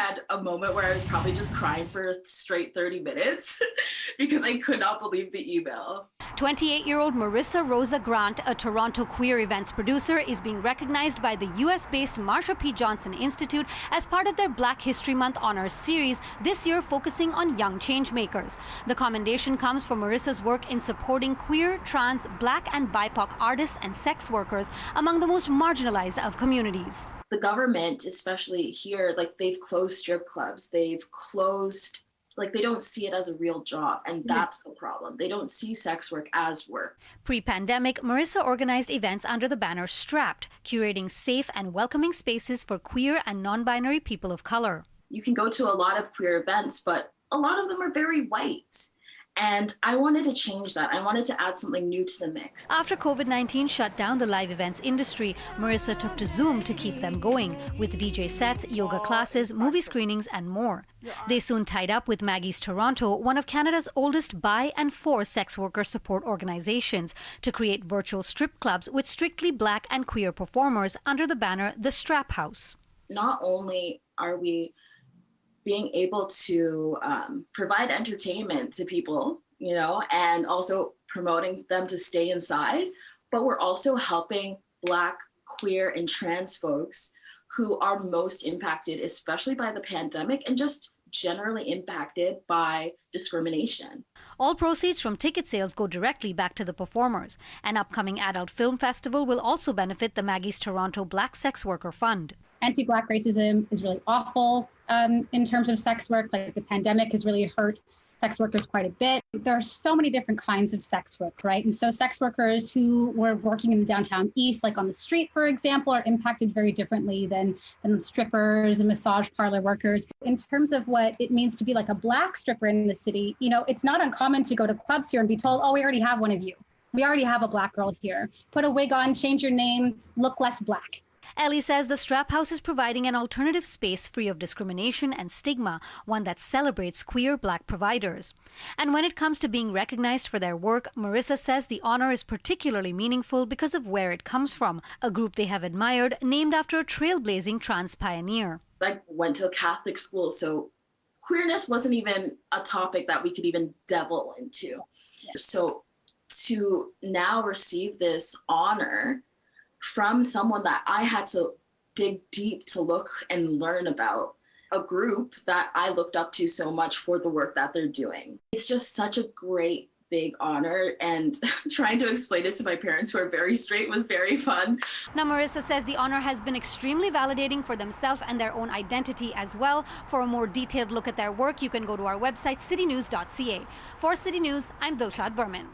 had a moment where I was probably just crying for a straight 30 minutes because I could not believe the email. 28-year-old Marissa Rosa Grant, a Toronto queer events producer, is being recognized by the US-based Marsha P Institute as part of their Black History Month Honors series, this year focusing on young changemakers. The commendation comes from Marissa's work in supporting queer, trans, Black and BIPOC artists and sex workers among the most marginalized of communities. The government, especially here, like they've closed strip clubs, they've closed, like they don't see it as a real job, and that's the problem. They don't see sex work as work. Pre-pandemic, Marissa organized events under the banner Strapped, curating safe and welcoming spaces for queer and non-binary people of color. You can go to a lot of queer events, but a lot of them are very white. And I wanted to change that. I wanted to add something new to the mix. After COVID-19 shut down the live events industry, Marissa took to Zoom to keep them going, with DJ sets, yoga classes, movie screenings, and more. They soon tied up with Maggie's Toronto, one of Canada's oldest bi and for sex worker support organizations, to create virtual strip clubs with strictly Black and queer performers under the banner The Strap House. Not only are we being able to provide entertainment to people, you know, and also promoting them to stay inside, but we're also helping Black, queer, and trans folks who are most impacted, especially by the pandemic, and just generally impacted by discrimination. All proceeds from ticket sales go directly back to the performers. An upcoming adult film festival will also benefit the Maggie's Toronto Black Sex Worker Fund. Anti-Black racism is really awful in terms of sex work. Like the pandemic has really hurt sex workers quite a bit. There are so many different kinds of sex work, right? And so sex workers who were working in the downtown east, like on the street, for example, are impacted very differently than strippers and massage parlor workers. In terms of what it means to be like a Black stripper in the city, you know, it's not uncommon to go to clubs here and be told, oh, we already have one of you. We already have a Black girl here. Put a wig on, change your name, look less Black. Ellie says the Strap House is providing an alternative space free of discrimination and stigma, one that celebrates queer Black providers. And when it comes to being recognized for their work, Marissa says the honor is particularly meaningful because of where it comes from, a group they have admired named after a trailblazing trans pioneer. I went to a Catholic school, so queerness wasn't even a topic that we could even delve into. So to now receive this honor from someone that I had to dig deep to look and learn about, a group that I looked up to so much for the work that they're doing. It's just such a great big honor, and trying to explain it to my parents who are very straight was very fun. Now, Marissa says the honor has been extremely validating for themselves and their own identity as well. For a more detailed look at their work, you can go to our website, citynews.ca. For City News, I'm Dilshad Burman.